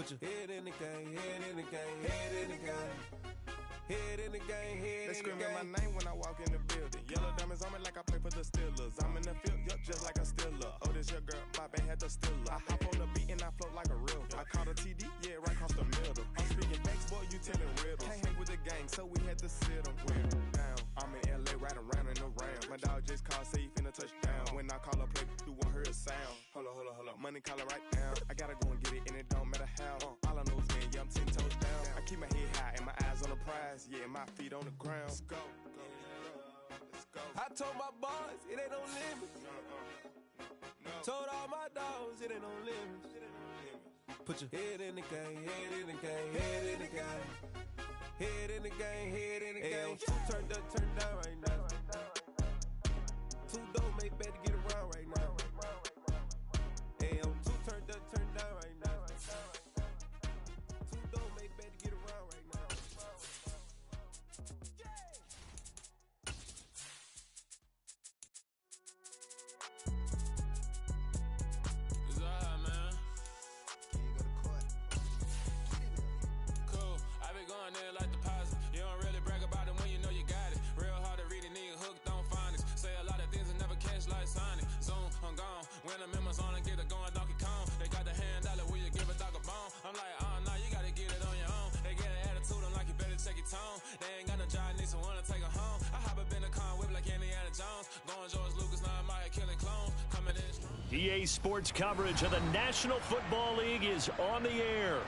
Put your head in the game, head in the game, head in the game. Head in the game, head they in the game. They screaming my name when I walk in the building. Yellow diamonds on me like I play for the Steelers. I'm in the field, yup, just like a Steeler. Oh, this your girl, my band had the Steeler. I hop on the beat and I float like a river. I caught a TD, yeah, right across the middle. I'm speaking facts, boy, you telling riddles. Can't hang with the gang, so we had to sit them down. I'm in LA, riding round and around. My dog just called, say he finna touchdown. When I call a play, you won't hear a sound. Hold up, money caller right now. I gotta go and get it, and it don't matter how. All I know is man, yeah, I'm 10 toes down. I keep my head high and my eyes on the prize. Yeah, my feet on the ground. Let's go. I told my boys, it ain't no limits. Told all my dogs, it ain't no limits. Put your head in the game, head in the game, head in the game. Head in the game, head in the game. Two turned up, turned down right now. Two dope make better get around right now. Two turned up, turned down right now. Two dope make better get around right now. Going there like deposit. You don't really brag about it when you know you got it. Real hard to read a nigga hooked on phonics. Say a lot of things and never catch like Sonic. Zoom, I'm gone. When the members on and get it going Donkey Kong. They got the $100, will you give a dog a bone? I'm like, oh no, you gotta get it on your own. They get an attitude, I'm like, you better check your tone. They ain't got no job, need someone to take her home. I hop up in the car whip like Indiana Jones. Going George Lucas, now I'm out here killing clones. Coming in strong. EA Sports coverage of the National Football League is on the air.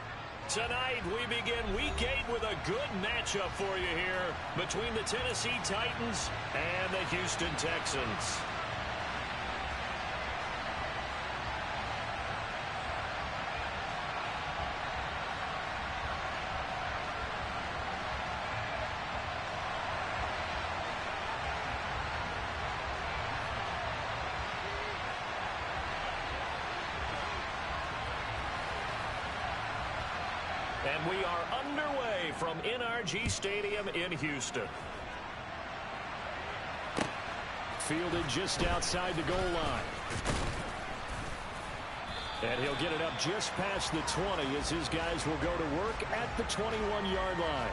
Tonight, we begin Week 8 with a good matchup for you here between the Tennessee Titans and the Houston Texans. And we are underway from NRG Stadium in Houston. Fielded just outside the goal line. And he'll get it up just past the 20 as his guys will go to work at the 21-yard line.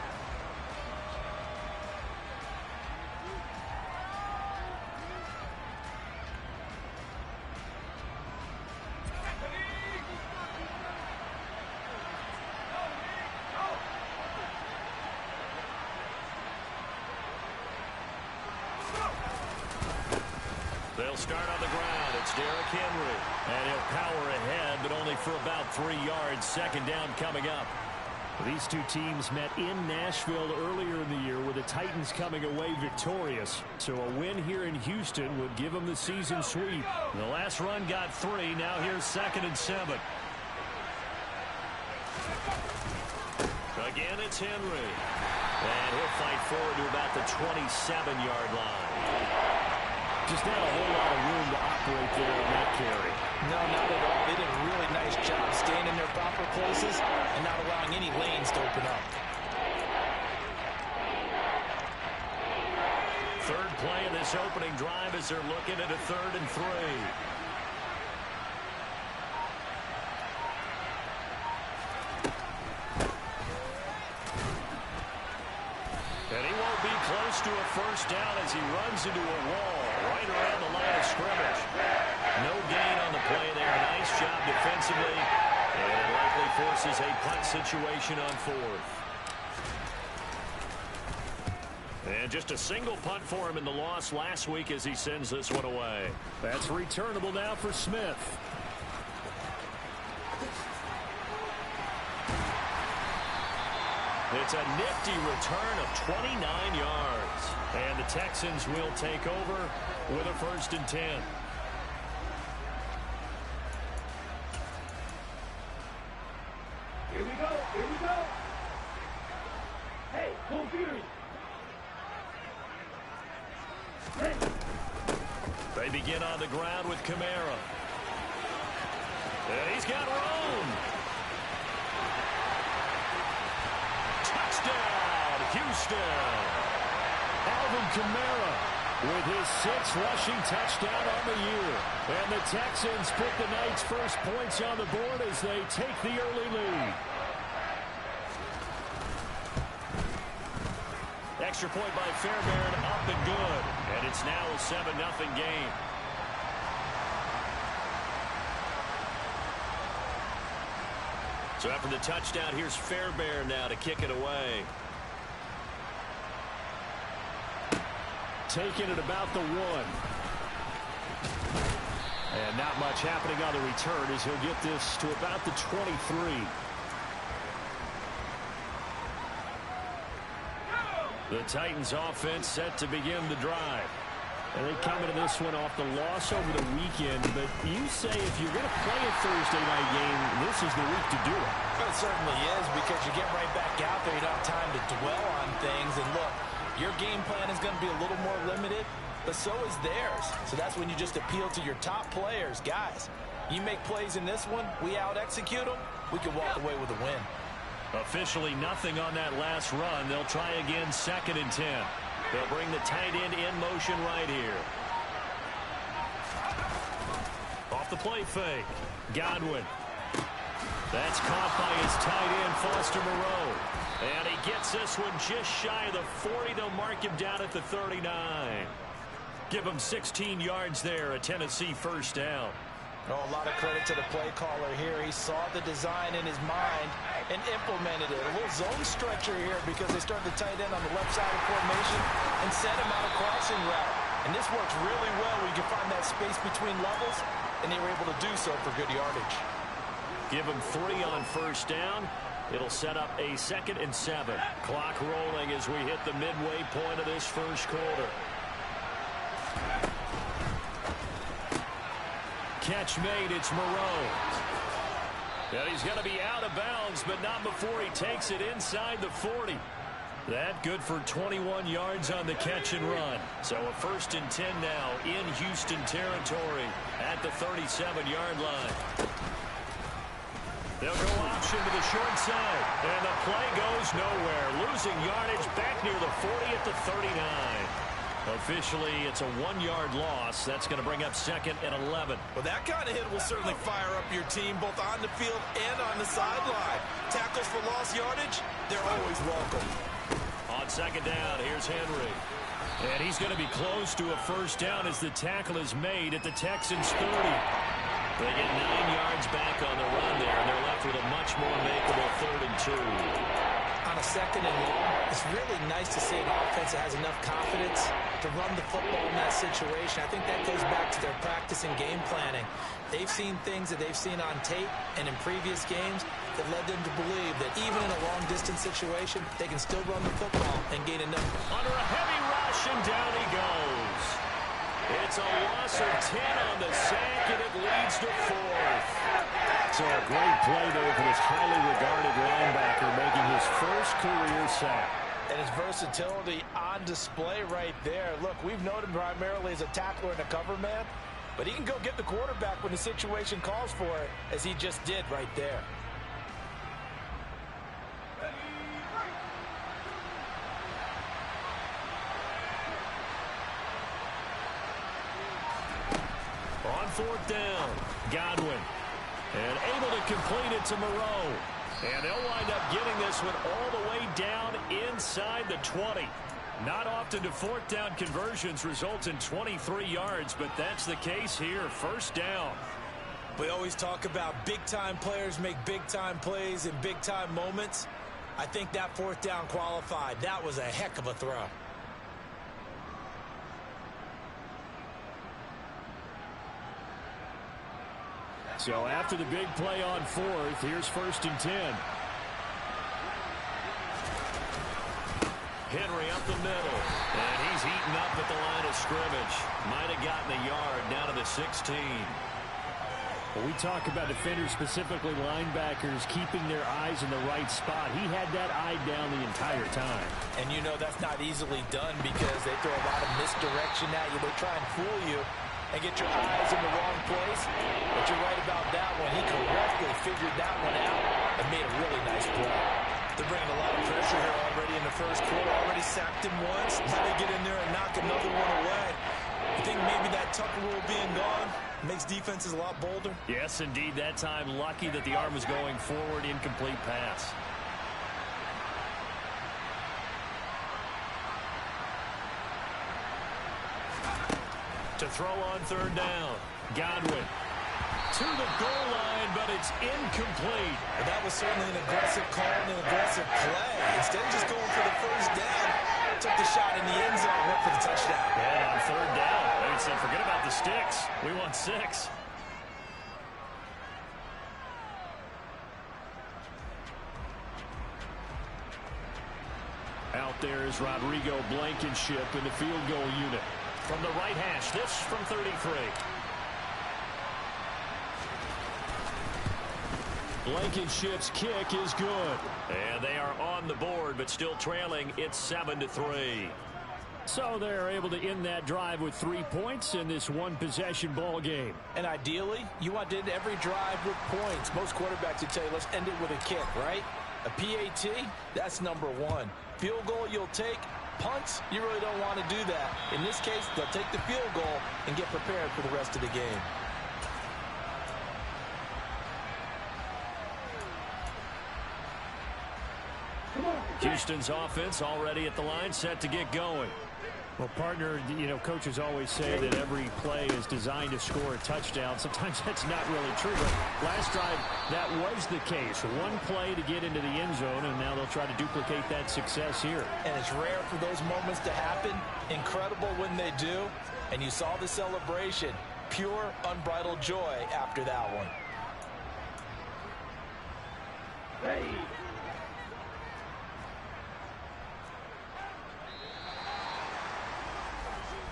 They'll start on the ground. It's Derrick Henry. And he'll power ahead, but only for about 3 yards. Second down coming up. These two teams met in Nashville earlier in the year with the Titans coming away victorious. So a win here in Houston would give them the season sweep. The last run got 3. Now here's 2nd and 7. Again, it's Henry. And he'll fight forward to about the 27-yard line. Just not a whole lot of room to operate there in that carry. No, not at all. They did a really nice job staying in their proper places and not allowing any lanes to open up. Third play of this opening drive as they're looking at a 3rd and 3. And he won't be close to a first down as he runs into a wall right around the line of scrimmage. No gain on the play there. Nice job defensively. And it likely forces a punt situation on 4th. And just a single punt for him in the loss last week as he sends this one away. That's returnable now for Smith. It's a nifty return of 29 yards. And the Texans will take over with a 1st and 10. Here we go, here we go. Hey, computer. Hey. They begin on the ground with Kamara. And he's got room. Touchdown, Houston. Alvin Kamara with his 6th rushing touchdown on the year. And the Texans put the Knights' first points on the board as they take the early lead. Extra point by Fairbairn, up and good. And it's now a 7-0 game. So after the touchdown, here's Fairbairn now to kick it away. Taking it about the 1. And not much happening on the return as he'll get this to about the 23. The Titans offense set to begin the drive. And they come into this one off the loss over the weekend. But you say if you're going to play a Thursday night game, this is the week to do it. It certainly is, because you get right back out there. You don't have time to dwell on things. And look, your game plan is going to be a little more limited, but so is theirs. So that's when you just appeal to your top players. Guys, you make plays in this one, we out-execute them, we can walk away with a win. Officially nothing on that last run. They'll try again 2nd and 10. They'll bring the tight end in motion right here. Off the play fake. Godwin. That's caught by his tight end, Foster Moreau. And he gets this one just shy of the 40. They'll mark him down at the 39. Give him 16 yards there, a Tennessee first down. Oh, a lot of credit to the play caller here. He saw the design in his mind and implemented it. A little zone stretcher here because they started the tight end on the left side of formation and set him out a crossing route. And this works really well where you can find that space between levels, and they were able to do so for good yardage. Give him 3 on first down. It'll set up a 2nd and 7. Clock rolling as we hit the midway point of this first quarter. Catch made, it's Moreau. And he's going to be out of bounds, but not before he takes it inside the 40. That good for 21 yards on the catch and run. So a 1st and 10 now in Houston territory at the 37-yard line. They'll go option to the short side, and the play goes nowhere. Losing yardage back near the 40 at the 39. Officially, it's a 1-yard loss. That's going to bring up 2nd and 11. Well, that kind of hit will certainly fire up your team both on the field and on the sideline. Tackles for lost yardage, they're always welcome. On 2nd down, here's Henry. And he's going to be close to a first down as the tackle is made at the Texans' 30. They get 9 yards back on the run there, and they're left with a much more makeable 3rd and 2. On a 2nd and long, it's really nice to see an offense that has enough confidence to run the football in that situation. I think that goes back to their practice and game planning. They've seen things that they've seen on tape and in previous games that led them to believe that even in a long-distance situation, they can still run the football and gain enough. Under a heavy rush, and down he goes. It's a loss of 10 on the sack, and it leads to 4th. So a great play there for this highly regarded linebacker, making his first career sack. And his versatility on display right there. Look, we've known him primarily as a tackler and a cover man, but he can go get the quarterback when the situation calls for it, as he just did right there. On 4th down, Godwin. And able to complete it to Moreau. And they'll wind up getting this one all the way down inside the 20. Not often do 4th down conversions result in 23 yards, but that's the case here. First down. We always talk about big-time players make big-time plays in big-time moments. I think that 4th down qualified. That was a heck of a throw. So after the big play on 4th, here's 1st and 10. Henry up the middle, and he's eaten up at the line of scrimmage. Might have gotten a yard down to the 16. Well, we talk about defenders, specifically linebackers, keeping their eyes in the right spot. He had that eye down the entire time. And you know that's not easily done because they throw a lot of misdirection at you. They try and fool you and get your eyes in the wrong place. But you're right about that one. He correctly figured that one out and made a really nice play. They're bringing a lot of pressure here already in the first quarter. Already sacked him once. How they get in there and knock another one away. I think maybe that Tucker rule being gone makes defenses a lot bolder. Yes, indeed. That time, lucky that the arm was going forward. Incomplete pass. To throw on third down. Godwin to the goal line, but it's incomplete. And that was certainly an aggressive call and an aggressive play. Instead of just going for the first down, took the shot in the end zone, went for the touchdown. And on third down, they said, forget about the sticks. We want 6. Out there is Rodrigo Blankenship in the field goal unit. From the right hash, this from 33. Blankenship's kick is good. And they are on the board, but still trailing. It's 7-3. So they're able to end that drive with 3 points in this one-possession ball game. And ideally, you want to end every drive with points. Most quarterbacks would tell you, let's end it with a kick, right? A PAT, that's number 1. Field goal you'll take. Punts, you really don't want to do that. In this case, they'll take the field goal and get prepared for the rest of the game. Houston's offense already at the line, set to get going. Well, partner, you know, coaches always say that every play is designed to score a touchdown. Sometimes that's not really true, but last drive, that was the case. One play to get into the end zone, and now they'll try to duplicate that success here. And it's rare for those moments to happen. Incredible when they do. And you saw the celebration. Pure, unbridled joy after that one. Hey.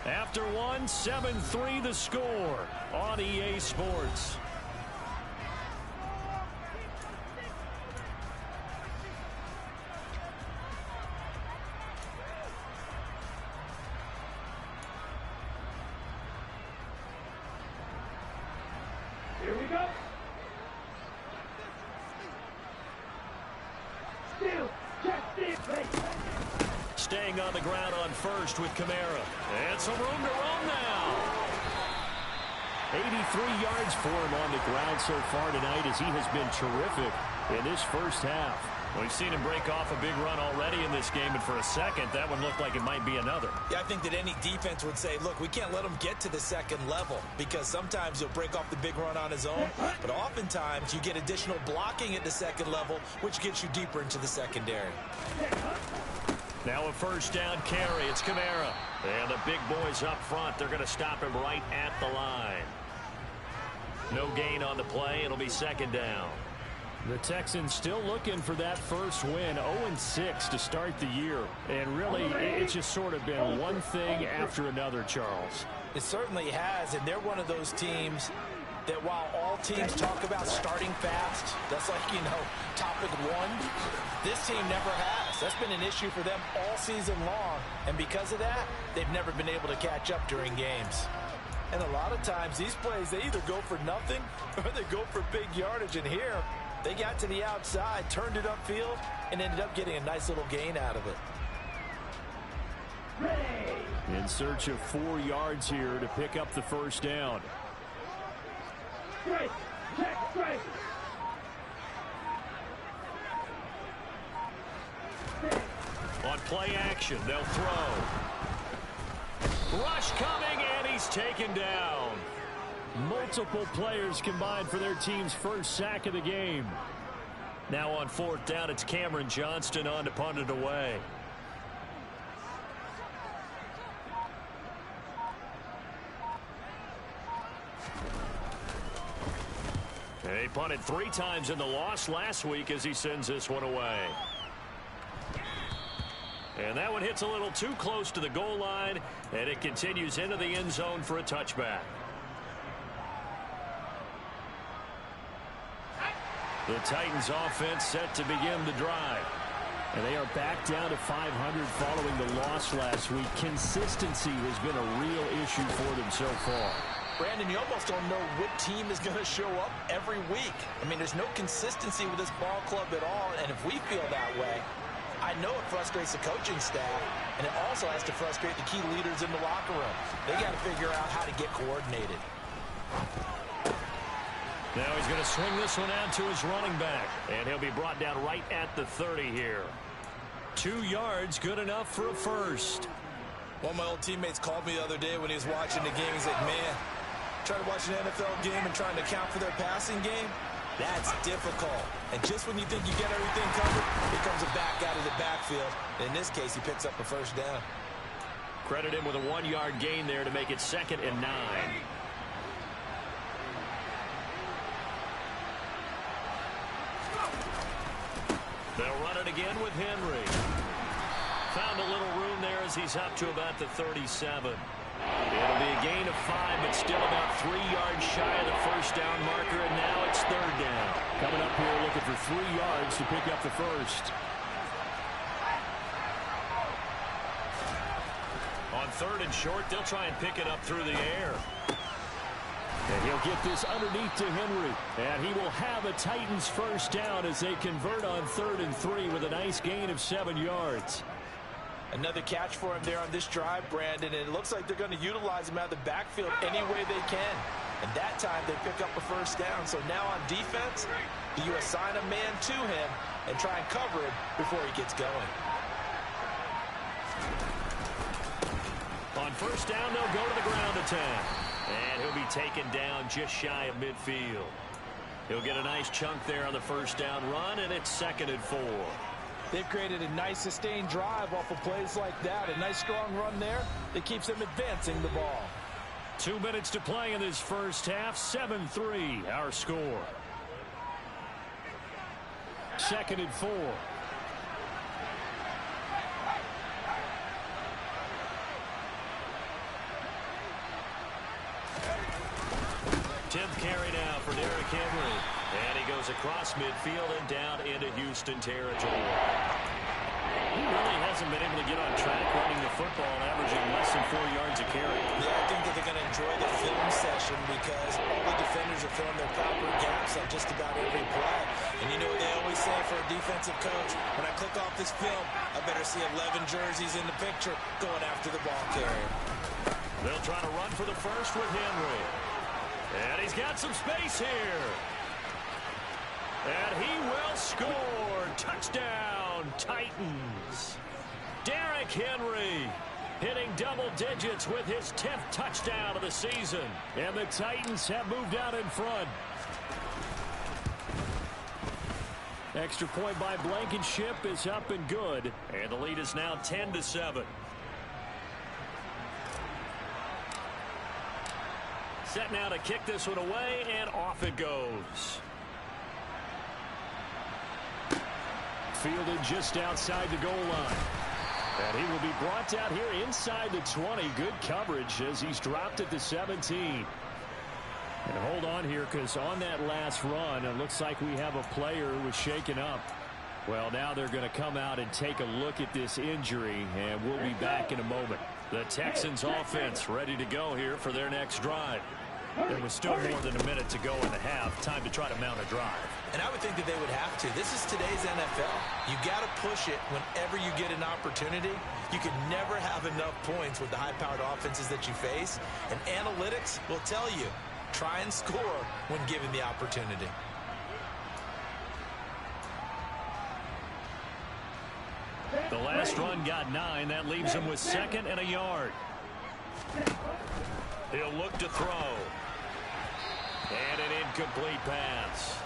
After one, 7-3 the score on EA Sports. Here we go. Still, check this. Staying on the ground on first with Kamara. And some room to run now. 83 yards for him on the ground so far tonight as he has been terrific in this first half. We've seen him break off a big run already in this game, and for a second, that one looked like it might be another. Yeah, I think that any defense would say, look, we can't let him get to the second level because sometimes he'll break off the big run on his own, but oftentimes you get additional blocking at the second level, which gets you deeper into the secondary. Now a first down carry. It's Kamara. And the big boys up front, they're going to stop him right at the line. No gain on the play. It'll be second down. The Texans still looking for that first win. 0-6 to start the year. And really, it's just sort of been one thing after another, Charles. It certainly has, and they're one of those teams that while all teams talk about starting fast, that's like, you know, topic 1, this team never has. That's been an issue for them all season long, and because of that, they've never been able to catch up during games. And a lot of times, these plays, they either go for nothing or they go for big yardage, and here, they got to the outside, turned it upfield, and ended up getting a nice little gain out of it. In search of 4 yards here to pick up the first down. Straight. Check straight. On play action, they'll throw. Rush coming, and he's taken down. Multiple players combined for their team's first sack of the game. Now on fourth down, it's Cameron Johnston on to punt it away. He punted 3 times in the loss last week as he sends this one away. And that one hits a little too close to the goal line, and it continues into the end zone for a touchback. The Titans offense set to begin the drive. And they are back down to 500 following the loss last week. Consistency has been a real issue for them so far. Brandon, you almost don't know what team is going to show up every week. I mean, there's no consistency with this ball club at all, and if we feel that way, I I know it frustrates the coaching staff, and it also has to frustrate the key leaders in the locker room. They got to figure out how to get coordinated. Now he's going to swing this one out to his running back, and he'll be brought down right at the 30 here. 2 yards, good enough for a first. One of my old teammates called me the other day when he was watching the game. He's like, man, trying to watch an NFL game and trying to account for their passing game, that's difficult. And just when you think you get everything covered, here comes a back out of the backfield. In this case, he picks up a first down. Credit him with a 1-yard gain there to make it 2nd and 9. They'll run it again with Henry. Found a little room there as he's up to about the 37. It'll be a gain of 5, but still about 3 yards shy of the first down marker, and now it's 3rd down. Coming up here looking for 3 yards to pick up the first. On 3rd and short, they'll try and pick it up through the air. And he'll get this underneath to Henry. And he will have a Titans first down as they convert on 3rd and 3 with a nice gain of 7 yards. Another catch for him there on this drive, Brandon, and it looks like they're going to utilize him out of the backfield any way they can. And that time they pick up a first down. So now on defense, do you assign a man to him and try and cover him before he gets going? On first down, they'll go to the ground attack. And he'll be taken down just shy of midfield. He'll get a nice chunk there on the first down run, and it's 2nd and 4. They've created a nice sustained drive off of plays like that. A nice strong run there that keeps them advancing the ball. 2 minutes to play in this first half. 7-3 our score. 2nd and 4. Carry now for Derrick Henry. And he goes across midfield and down into Houston territory. He really hasn't been able to get on track running the football, averaging less than 4 yards a carry. Yeah, I think that they're going to enjoy the film session because all the defenders are throwing their proper gaps on just about every play. And you know what they always say for a defensive coach? When I click off this film, I better see 11 jerseys in the picture going after the ball carrier. They'll try to run for the first with Henry. And he's got some space here. And he will score. Touchdown, Titans. Derrick Henry hitting double digits with his 10th touchdown of the season. And the Titans have moved out in front. Extra point by Blankenship is up and good. And the lead is now 10-7. Set now to kick this one away, and off it goes. Fielded just outside the goal line. And he will be brought down here inside the 20. Good coverage as he's dropped at the 17. And hold on here, because on that last run, it looks like we have a player who was shaken up. Well, now they're going to come out and take a look at this injury, and we'll be back in a moment. The Texans offense ready to go here for their next drive. There was still more than a minute to go in the half. Time to try to mount a drive. And I would think that they would have to. This is today's NFL. You got to push it whenever you get an opportunity. You can never have enough points with the high-powered offenses that you face. And analytics will tell you, try and score when given the opportunity. The last run got 9. That leaves him with 2nd and a yard. He'll look to throw. And an incomplete pass.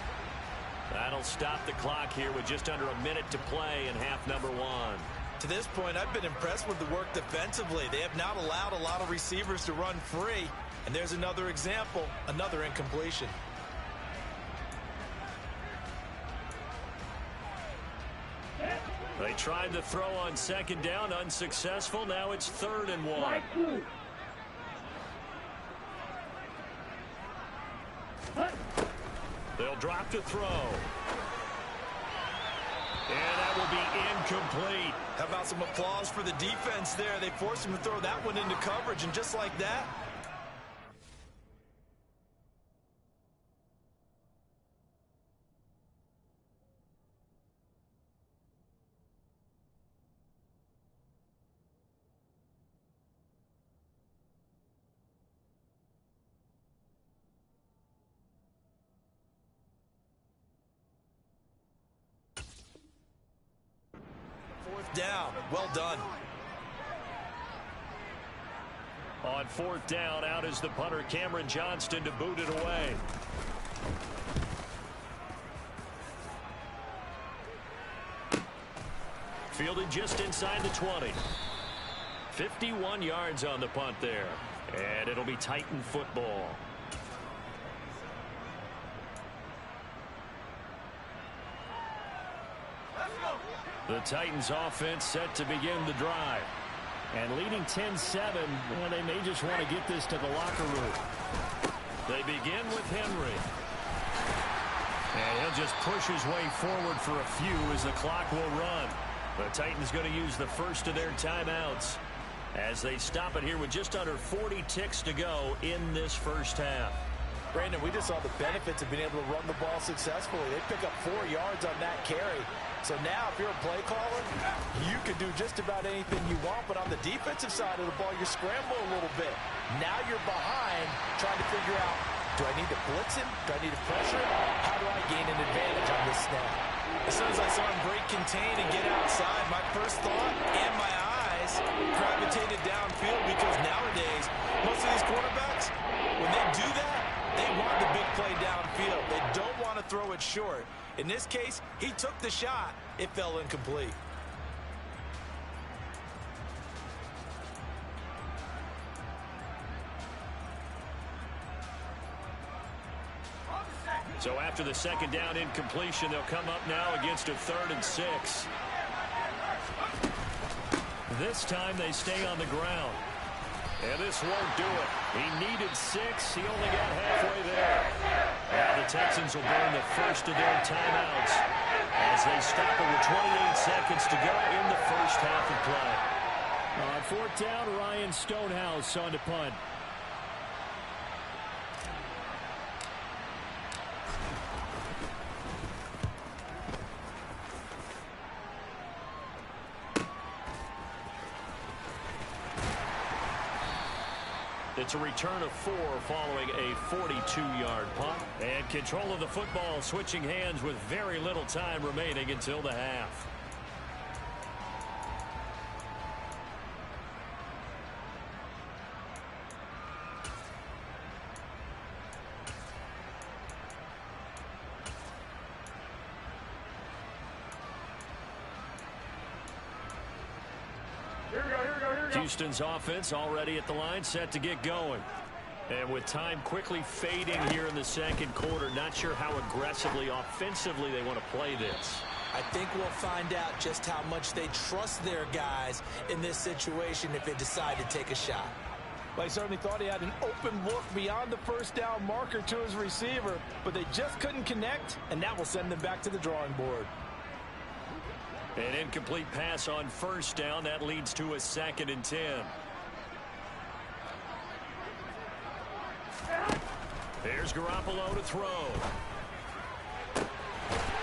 That'll stop the clock here with just under a minute to play in half number 1. To this point, I've been impressed with the work defensively. They have not allowed a lot of receivers to run free. And there's another example, another incompletion. They tried to throw on 2nd down, unsuccessful. Now it's 3rd and 1. They'll drop to throw. And that will be incomplete. How about some applause for the defense there? They forced him to throw that one into coverage, and just like that, Fourth down. Well done. On fourth down, out is the punter, Cameron Johnston, to boot it away. Fielded just inside the 20. 51 yards on the punt there. And it'll be Titan football. The Titans offense set to begin the drive. And leading 10-7, well, they may just want to get this to the locker room. They begin with Henry. And he'll just push his way forward for a few as the clock will run. The Titans going to use the first of their timeouts as they stop it here with just under 40 ticks to go in this first half. Brandon, we just saw the benefits of being able to run the ball successfully. They pick up 4 yards on that carry. So now, if you're a play caller, you can do just about anything you want. But on the defensive side of the ball, you scramble a little bit. Now you're behind, trying to figure out, do I need to blitz him? Do I need to pressure him? How do I gain an advantage on this snap? As soon as I saw him break contain and get outside, my first thought and my eyes gravitated downfield, because nowadays, most of these quarterbacks, when they do that, they want the big play downfield. They don't want to throw it short. In this case, he took the shot. It fell incomplete. So after the second down incompletion, they'll come up now against a 3rd and 6. This time they stay on the ground. And this won't do it. He needed 6. He only got halfway there. Now the Texans will burn the first of their timeouts as they stop it with 28 seconds to go in the first half of play. On fourth down, Ryan Stonehouse on to punt. It's a return of 4 following a 42-yard punt. And control of the football switching hands with very little time remaining until the half. Houston's offense already at the line, set to get going. And with time quickly fading here in the second quarter, not sure how aggressively, offensively they want to play this. I think we'll find out just how much they trust their guys in this situation if they decide to take a shot. Well, he certainly thought he had an open look beyond the first down marker to his receiver, but they just couldn't connect, and that will send them back to the drawing board. An incomplete pass on first down. That leads to a 2nd and 10. Here's Garoppolo to throw.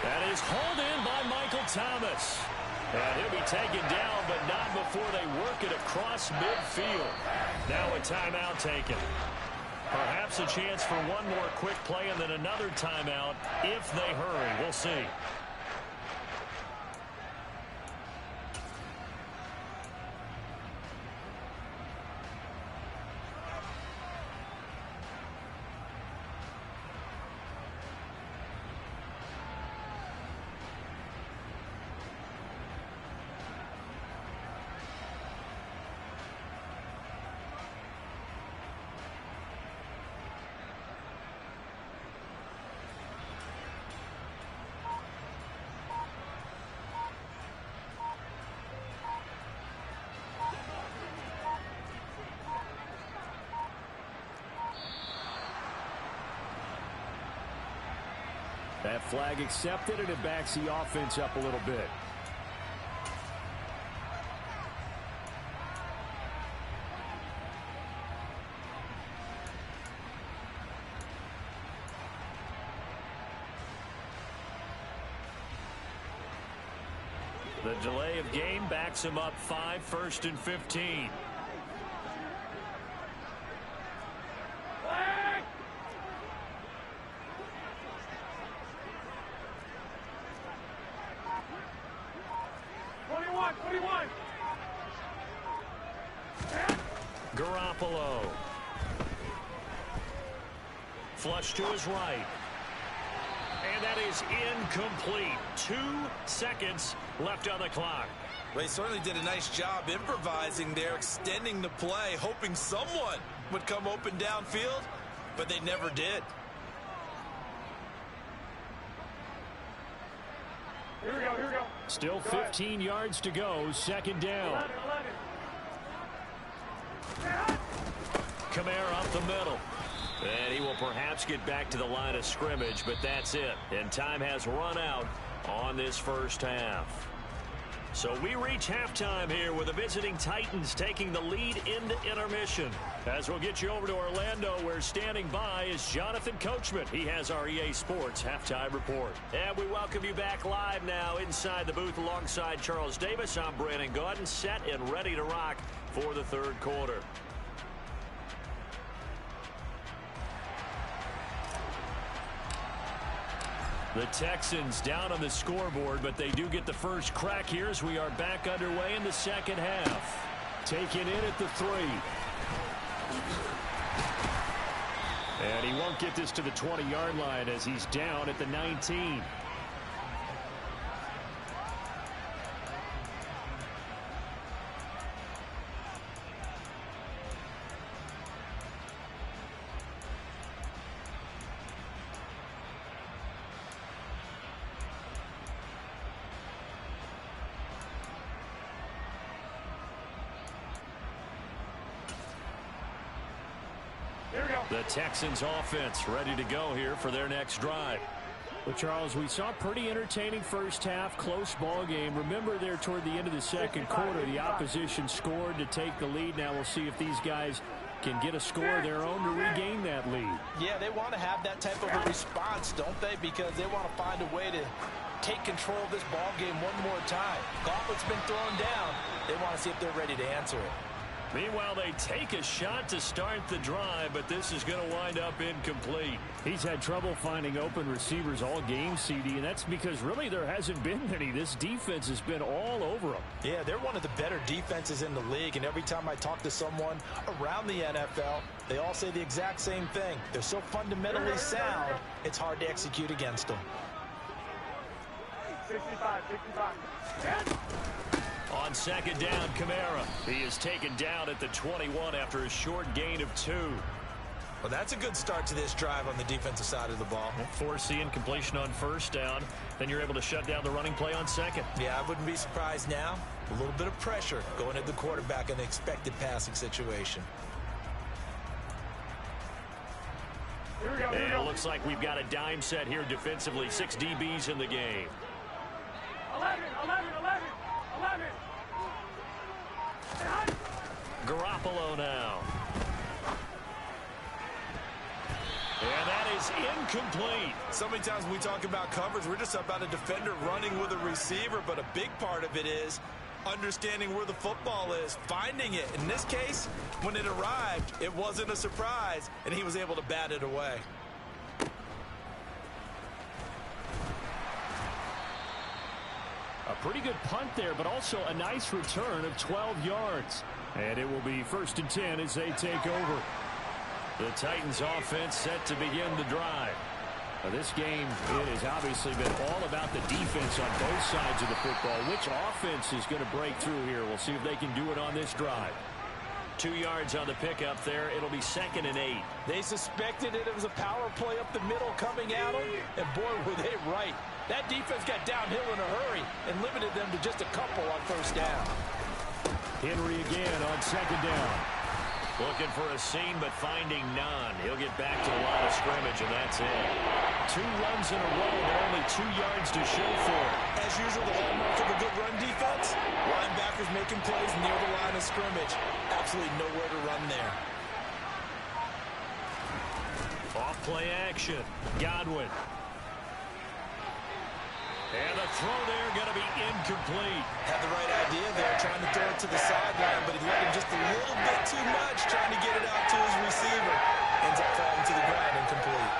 That is hauled in by Michael Thomas. And he'll be taken down, but not before they work it across midfield. Now a timeout taken. Perhaps a chance for one more quick play and then another timeout if they hurry. We'll see. That flag accepted, and it backs the offense up a little bit. The delay of game backs him up 5, 1st and 15. 21. Garoppolo. Flush to his right. And that is incomplete. 2 seconds left on the clock. Well, he certainly did a nice job improvising there, extending the play, hoping someone would come open downfield, but they never did. Here we go, here we go. Still 15 yards to go, 2nd down. 11. Kamara up the middle. And he will perhaps get back to the line of scrimmage, but that's it. And time has run out on this first half. So we reach halftime here with the visiting Titans taking the lead into intermission. As we'll get you over to Orlando, where standing by is Jonathan Coachman. He has our EA Sports halftime report. And we welcome you back live now inside the booth alongside Charles Davis. I'm Brandon Gaudin, set and ready to rock for the 3rd quarter. The Texans down on the scoreboard, but they do get the first crack here as we are back underway in the 2nd half. Taken in at the 3. And he won't get this to the 20-yard line as he's down at the 19. The Texans offense ready to go here for their next drive. Well, Charles, we saw a pretty entertaining first half, close ball game. Remember there toward the end of the 2nd quarter, the opposition scored to take the lead. Now we'll see if these guys can get a score of their own to regain that lead. Yeah, they want to have that type of a response, don't they? Because they want to find a way to take control of this ball game one more time. Gauntlet's been thrown down. They want to see if they're ready to answer it. Meanwhile, they take a shot to start the drive, but this is going to wind up incomplete. He's had trouble finding open receivers all game, CD, and that's because really there hasn't been many. This defense has been all over them. Yeah, they're one of the better defenses in the league, and every time I talk to someone around the NFL, they all say the exact same thing. They're so fundamentally sound, it's hard to execute against them. 65, 65. On 2nd down, Kamara. He is taken down at the 21 after a short gain of 2. Well, that's a good start to this drive on the defensive side of the ball. Force the incompletion on 1st down. Then you're able to shut down the running play on 2nd. Yeah, I wouldn't be surprised now. A little bit of pressure going at the quarterback in an expected passing situation. And it looks like we've got a dime set here defensively. 6 DBs in the game. 11, 11, 11, 11. Garoppolo now. And that is incomplete. So many times when we talk about coverage, we're just about a defender running with a receiver, but a big part of it is understanding where the football is, finding it. In this case, when it arrived, it wasn't a surprise, and he was able to bat it away. A pretty good punt there, but also a nice return of 12 yards. And it will be 1st and 10 as they take over. The Titans offense set to begin the drive. Now this game, it has obviously been all about the defense on both sides of the football. Which offense is going to break through here? We'll see if they can do it on this drive. 2 yards on the pickup there. It'll be 2nd and 8. They suspected it was a power play up the middle coming at them, and boy, were they right. That defense got downhill in a hurry and limited them to just a couple on 1st down. Henry again on 2nd down. Looking for a seam, but finding none. He'll get back to the line of scrimmage, and that's it. 2 runs in a row, but only 2 yards to show for it. As usual, the hallmark of a good run defense, linebackers making plays near the line of scrimmage. Absolutely nowhere to run there. Off play action. Godwin. And the throw there going to be incomplete. Had the right idea there, trying to throw it to the sideline, but he let him just a little bit too much, trying to get it out to his receiver. Ends up falling to the ground incomplete.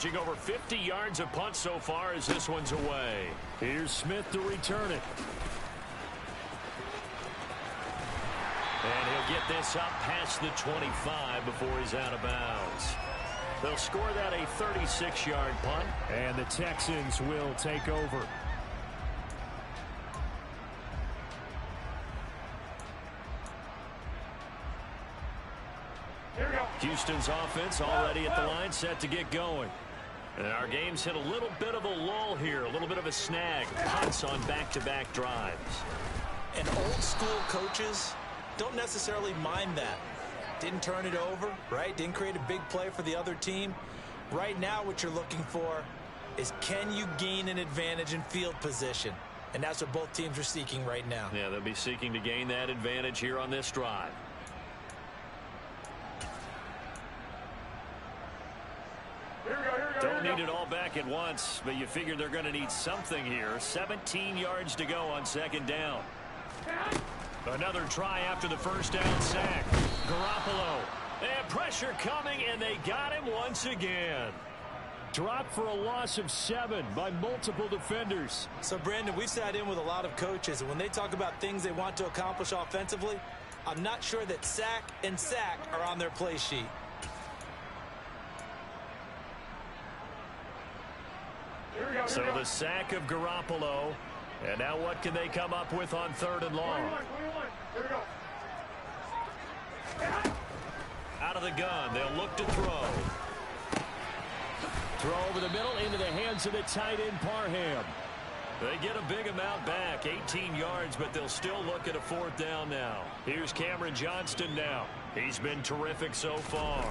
averaging over 50 yards a punt so far as this one's away. Here's Smith to return it. And he'll get this up past the 25 before he's out of bounds. They'll score that a 36-yard punt. And the Texans will take over. Houston's offense already at the line, set to get going. And our game's hit a little bit of a lull here, a little bit of a snag. Punts on back-to-back drives. And old-school coaches don't necessarily mind that. Didn't turn it over, right? Didn't create a big play for the other team. Right now what you're looking for is, can you gain an advantage in field position? And that's what both teams are seeking right now. Yeah, they'll be seeking to gain that advantage here on this drive. Don't need it all back at once, but you figure they're going to need something here. 17 yards to go on second down. Another try after the first down sack. Garoppolo. And pressure coming, and they got him once again. Dropped for a loss of 7 by multiple defenders. So, Brandon, we've sat in with a lot of coaches, and when they talk about things they want to accomplish offensively, I'm not sure that sack and sack are on their play sheet. So the sack of Garoppolo. And now what can they come up with on 3rd and long? Out of the gun, they'll look to throw. Throw over the middle into the hands of the tight end, Parham. They get a big amount back, 18 yards, but they'll still look at a 4th down now. Here's Cameron Johnston now. He's been terrific so far.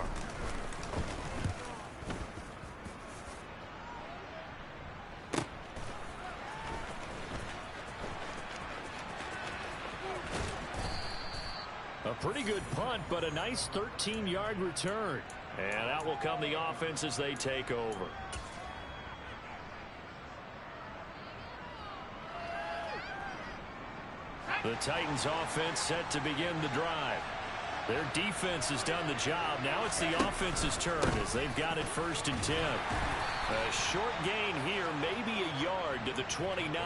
A pretty good punt, but a nice 13-yard return. And out will come the offense as they take over. The Titans offense set to begin the drive. Their defense has done the job. Now it's the offense's turn as they've got it 1st and 10. A short gain here, maybe a yard to the 29.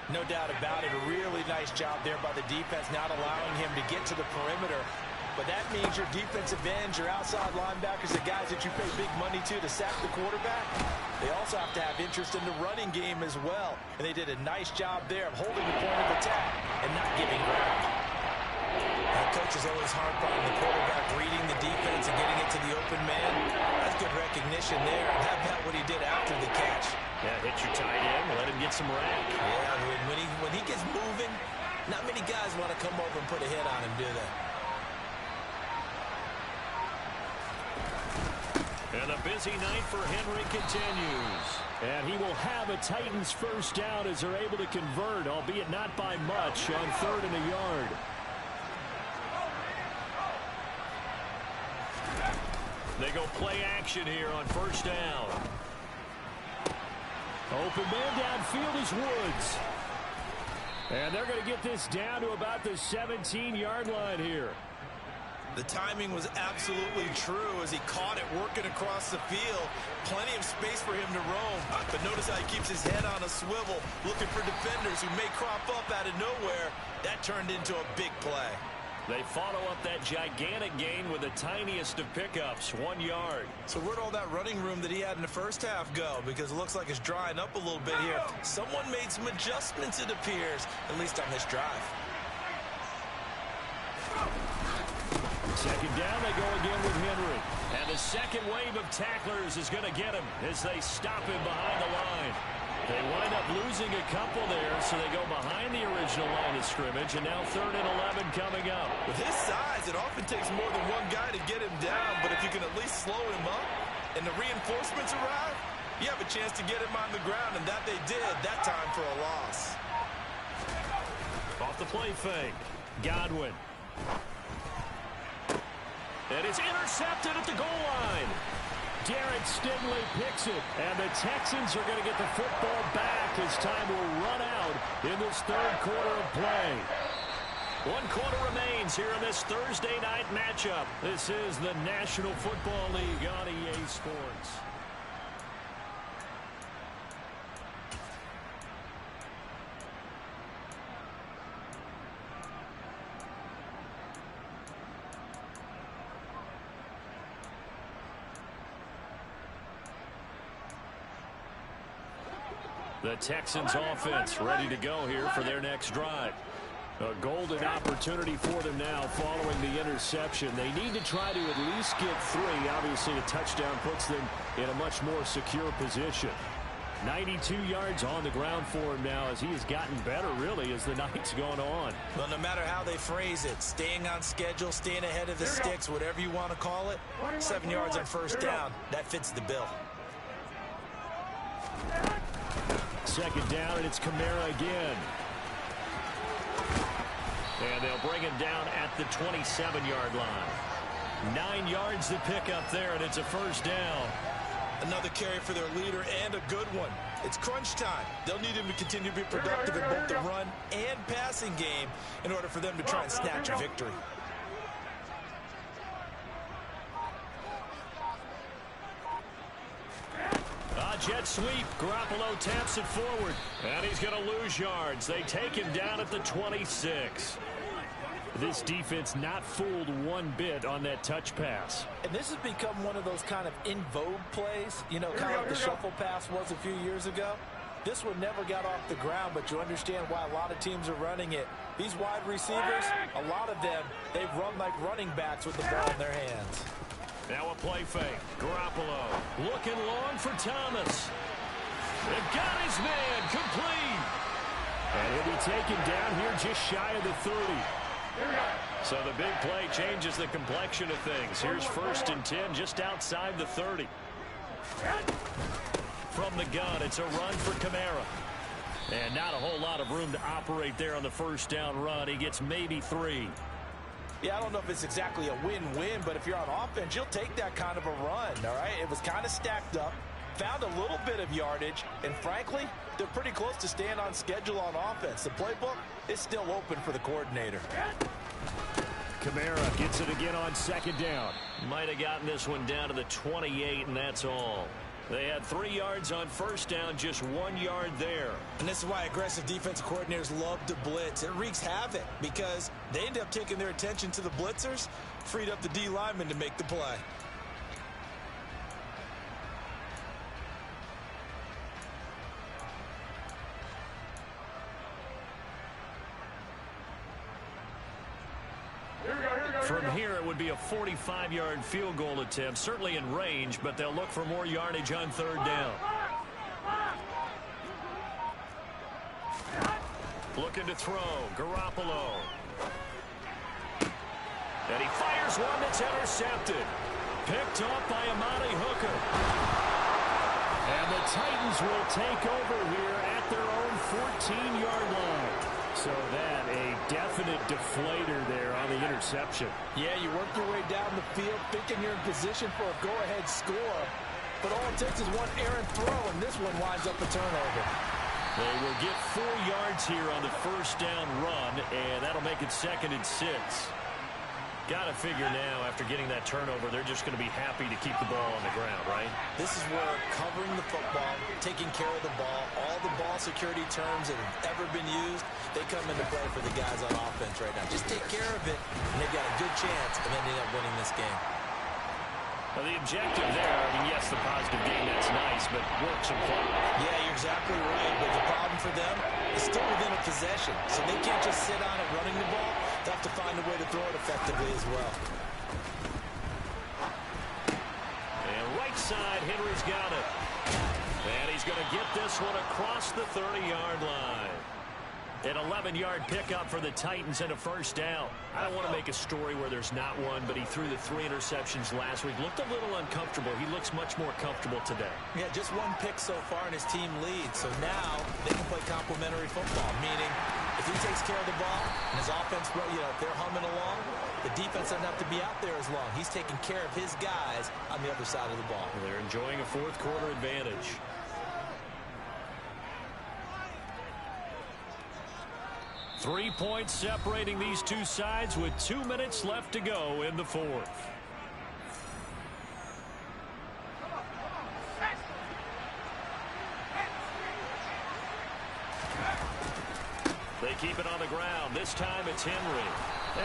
No doubt about it. A really nice job there by the defense, not allowing him to get to the perimeter. But that means your defensive ends, your outside linebackers, the guys that you pay big money to sack the quarterback, they also have to have interest in the running game as well. And they did a nice job there of holding the point of attack and not giving ground. That coach is always harp on the quarterback reading the defense and getting it to the open man. That's good recognition there. And how about what he did after the catch? Yeah, hit your tight end, let him get some rack. Yeah, when he gets moving, not many guys want to come over and put a hit on him, do they? And a busy night for Henry continues. And he will have a Titans 1st down as they're able to convert, albeit not by much, on 3rd and a yard. They go play action here on 1st down. Open man downfield is Woods. And they're going to get this down to about the 17-yard line here. The timing was absolutely true as he caught it working across the field. Plenty of space for him to roam. But notice how he keeps his head on a swivel, looking for defenders who may crop up out of nowhere. That turned into a big play. They follow up that gigantic gain with the tiniest of pickups, 1 yard. So where'd all that running room that he had in the first half go? Because it looks like it's drying up a little bit here. Someone made some adjustments, it appears, at least on this drive. Second down, they go again with Henry. And the second wave of tacklers is going to get him as they stop him behind the line. They wind up losing a couple there, so they go behind the original line of scrimmage, and now 3rd and 11 coming up. With his size, it often takes more than one guy to get him down, but if you can at least slow him up and the reinforcements arrive, you have a chance to get him on the ground, and that they did that time for a loss. Off the play fake, Godwin. And it's intercepted at the goal line. Derek Stingley picks it, and the Texans are going to get the football back as time will run out in this 3rd quarter of play. 1 quarter remains here in this Thursday night matchup. This is the National Football League on EA Sports. The Texans offense ready to go here for their next drive. A golden opportunity for them now following the interception. They need to try to at least get 3. Obviously, a touchdown puts them in a much more secure position. 92 yards on the ground for him now as he has gotten better, really, as the night's gone on. Well, no matter how they phrase it, staying on schedule, staying ahead of the sticks, whatever you want to call it, 7 yards on first down, that fits the bill. Second down, and it's Kamara again. And they'll bring him down at the 27-yard line. 9 yards to pick up there, and it's a first down. Another carry for their leader, and a good one. It's crunch time. They'll need him to continue to be productive in both the run and passing game in order for them to try and snatch a victory. Jet sweep. Garoppolo taps it forward. And he's going to lose yards. They take him down at the 26. This defense not fooled one bit on that touch pass. And this has become one of those kind of in vogue plays, you know, kind of like the shuffle pass was a few years ago. This one never got off the ground, but you understand why a lot of teams are running it. These wide receivers, a lot of them, they've run like running backs with the ball in their hands. Now a play fake. Garoppolo looking long for Thomas. They've got his man complete. And he'll be taken down here just shy of the 30. So the big play changes the complexion of things. Here's 1st and 10 just outside the 30. From the gun, it's a run for Kamara. And not a whole lot of room to operate there on the first down run. He gets maybe 3. Yeah, I don't know if it's exactly a win-win, but if you're on offense, you'll take that kind of a run, all right? It was kind of stacked up, found a little bit of yardage, and frankly, they're pretty close to staying on schedule on offense. The playbook is still open for the coordinator. Kamara gets it again on 2nd down. Might have gotten this one down to the 28, and that's all. They had 3 yards on 1st down, just 1 yard there. And this is why aggressive defensive coordinators love to blitz. It wreaks havoc because they end up taking their attention to the blitzers, freed up the D lineman to make the play. From here, it would be a 45-yard field goal attempt, certainly in range, but they'll look for more yardage on 3rd down. Looking to throw. Garoppolo. And he fires one that's intercepted. Picked off by Amani Hooker. And the Titans will take over here at their own 14-yard line. So that a definite deflator there on the interception. Yeah, you work your way down the field thinking you're in position for a go-ahead score. But all it takes is one errant throw, and this one winds up a turnover. They will get 4 yards here on the first down run, and that'll make it 2nd and 6. Got to figure now, after getting that turnover, they're just going to be happy to keep the ball on the ground, right? This is where covering the football, taking care of the ball, all the ball security terms that have ever been used, they come into play for the guys on offense right now. Just take care of it, and they've got a good chance of ending up winning this game. Well, the objective there, I mean, yes, the positive game, that's nice, but work some clock. Yeah, you're exactly right, but the problem for them is still within a possession, so they can't just sit on it running the ball. They have to find a way to throw it effectively as well. And right side, Henry's got it. And he's going to get this one across the 30-yard line. An 11-yard pickup for the Titans and a first down. I don't want to make a story where there's not one, but he threw the 3 interceptions last week. Looked a little uncomfortable. He looks much more comfortable today. Yeah, just 1 pick so far and his team leads. So now they can play complementary football, meaning if he takes care of the ball and his offense, you know, if they're humming along, the defense doesn't have to be out there as long. He's taking care of his guys on the other side of the ball. Well, they're enjoying a 4th quarter advantage. 3 points separating these two sides with 2 minutes left to go in the fourth. They keep it on the ground. This time it's Henry.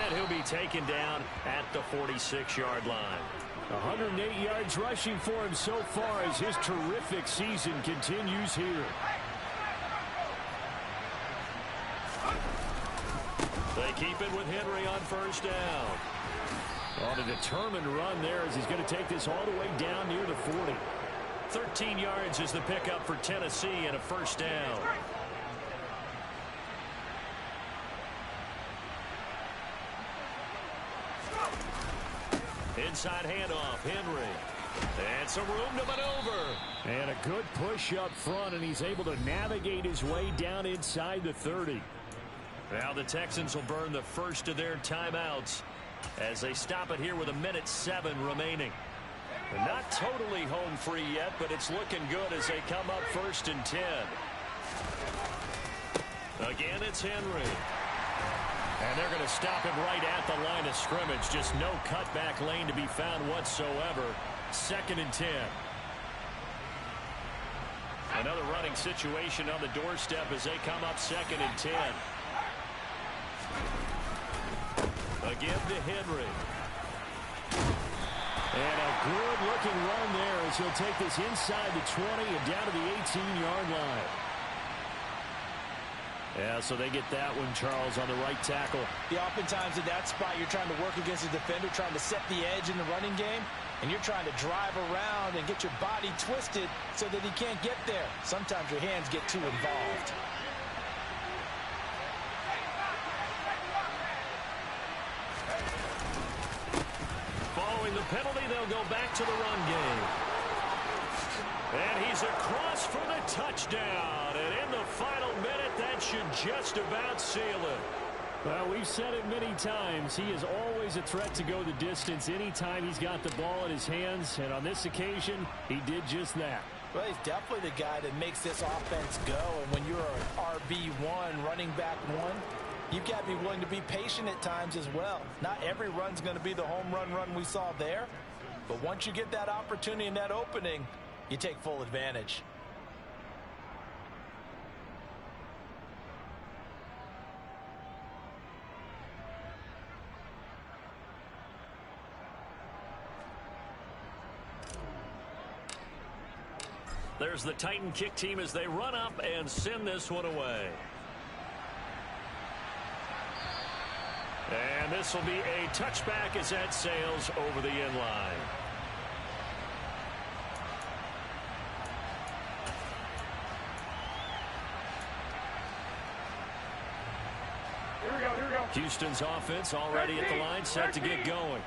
And he'll be taken down at the 46-yard line. 108 yards rushing for him so far as his terrific season continues here. They keep it with Henry on first down. On a determined run there as he's going to take this all the way down near the 40. 13 yards is the pickup for Tennessee and a first down. Inside handoff, Henry. And some room to maneuver. And a good push up front, and he's able to navigate his way down inside the 30. Now the Texans will burn the first of their timeouts as they stop it here with 1:07 remaining. They're not totally home free yet, but it's looking good as they come up 1st and 10. Again, it's Henry. And they're going to stop him right at the line of scrimmage. Just no cutback lane to be found whatsoever. 2nd and 10. Another running situation on the doorstep as they come up 2nd and 10. Again to Henry. And a good-looking run there as he'll take this inside the 20 and down to the 18-yard line. Yeah, so they get that one, Charles, on the right tackle. Yeah, oftentimes in that spot, you're trying to work against a defender, trying to set the edge in the running game, and you're trying to drive around and get your body twisted so that he can't get there. Sometimes your hands get too involved. Following the penalty, they'll go back to the run game. And he's across for the touchdown. And in the final minute, that should just about seal it. Well, we've said it many times. He is always a threat to go the distance anytime he's got the ball in his hands. And on this occasion, he did just that. Well, he's definitely the guy that makes this offense go. And when you're an RB1, running back one, you've got to be willing to be patient at times as well. Not every run's going to be the home run we saw there. But once you get that opportunity and that opening, you take full advantage. There's the Titan kick team as they run up and send this one away. And this will be a touchback as that sails over the end line. Houston's offense already at the line, set to get going.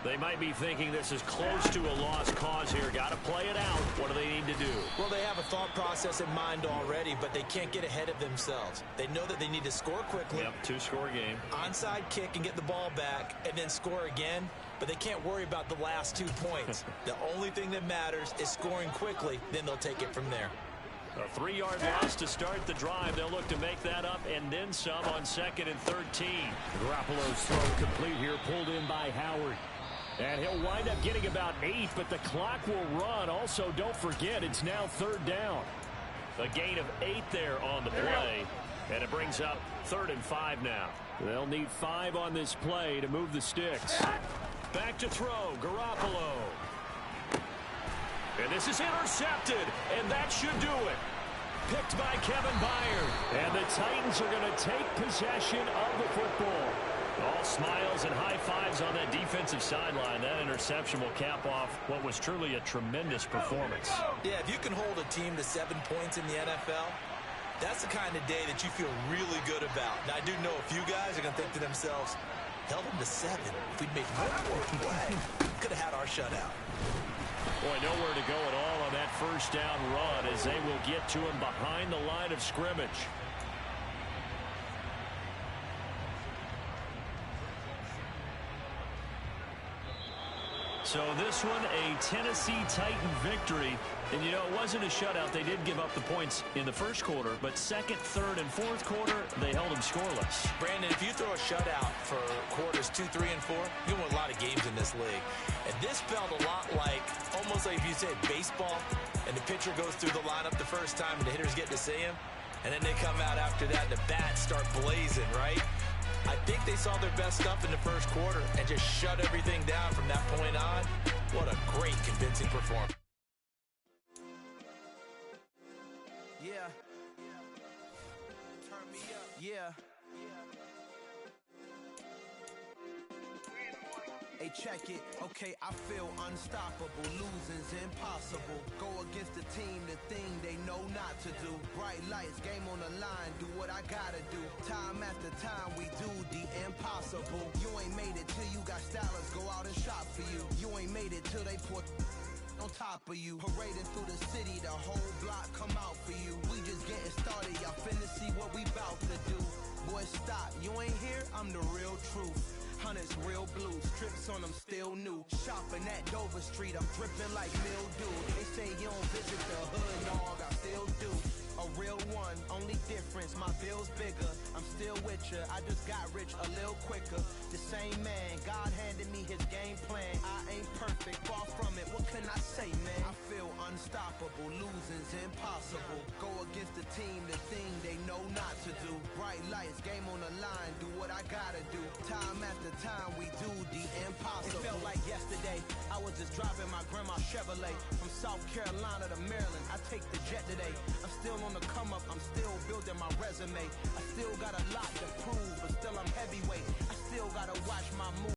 They might be thinking this is close to a lost cause here. Got to play it out. What do they need to do? Well, they have a thought process in mind already, but they can't get ahead of themselves. They know that they need to score quickly. Yep, 2-score game. Onside kick and get the ball back and then score again, but they can't worry about the last 2 points. The only thing that matters is scoring quickly, then they'll take it from there. A 3-yard loss to start the drive. They'll look to make that up and then some on 2nd and 13. Garoppolo's throw complete here, pulled in by Howard. And he'll wind up getting about 8, but the clock will run. Also, don't forget, it's now 3rd down. A gain of 8 there on the play, and it brings up 3rd and 5 now. They'll need 5 on this play to move the sticks. Back to throw, Garoppolo. And this is intercepted, and that should do it. Picked by Kevin Byard. And the Titans are going to take possession of the football. All smiles and high fives on that defensive sideline. That interception will cap off what was truly a tremendous performance. Yeah, if you can hold a team to 7 points in the NFL, that's the kind of day that you feel really good about. Now, I do know a few guys are going to think to themselves, held them to 7. If we'd made one more play, could have had our shutout. Boy, nowhere to go at all on that first down run as they will get to him behind the line of scrimmage. So this one, a Tennessee Titan victory. And, you know, it wasn't a shutout. They did give up the points in the first quarter, but second, third, and fourth quarter, they held them scoreless. Brandon, if you throw a shutout for quarters 2, 3, and 4, you win a lot of games in this league. And this felt a lot like, almost like if you said baseball, and the pitcher goes through the lineup the first time, and the hitters get to see him, and then they come out after that, and the bats start blazing, right? I think they saw their best stuff in the first quarter and just shut everything down from that point on. What a great, convincing performance. Yeah. Turn me up. Yeah. Hey, check it. Okay, I feel unstoppable. Losing's impossible. Go against the team, the thing they know not to do. Bright lights, game on the line. Do what I gotta do. Time after time, we do the impossible. You ain't made it till you got stylists go out and shop for you. You ain't made it till they put on top of you. Parading through the city, the whole block come out for you. We just getting started, y'all finna see what we bout to do. Boy, stop, you ain't here, I'm the real truth. Hunters, real blues, strips on them still new. Shopping at Dover Street, I'm dripping like mildew. They say you don't visit the hood, dog, I still do. A real one, only difference, my bill's bigger. I'm still with ya, I just got rich a little quicker. The same man, God handed me his game plan. I ain't perfect, far from it, what can I say, man? I feel unstoppable, losing's impossible. Go against the team, the thing they know not to do. Bright lights, game on the line, do what I gotta do. Time after time, we do the impossible. It felt like yesterday, I was just driving my grandma's Chevrolet. From South Carolina to Maryland, I take the jet today. I'm still on the come up, I'm still building my resume. I still got a lot to prove, but still I'm heavyweight. I still gotta watch my moves.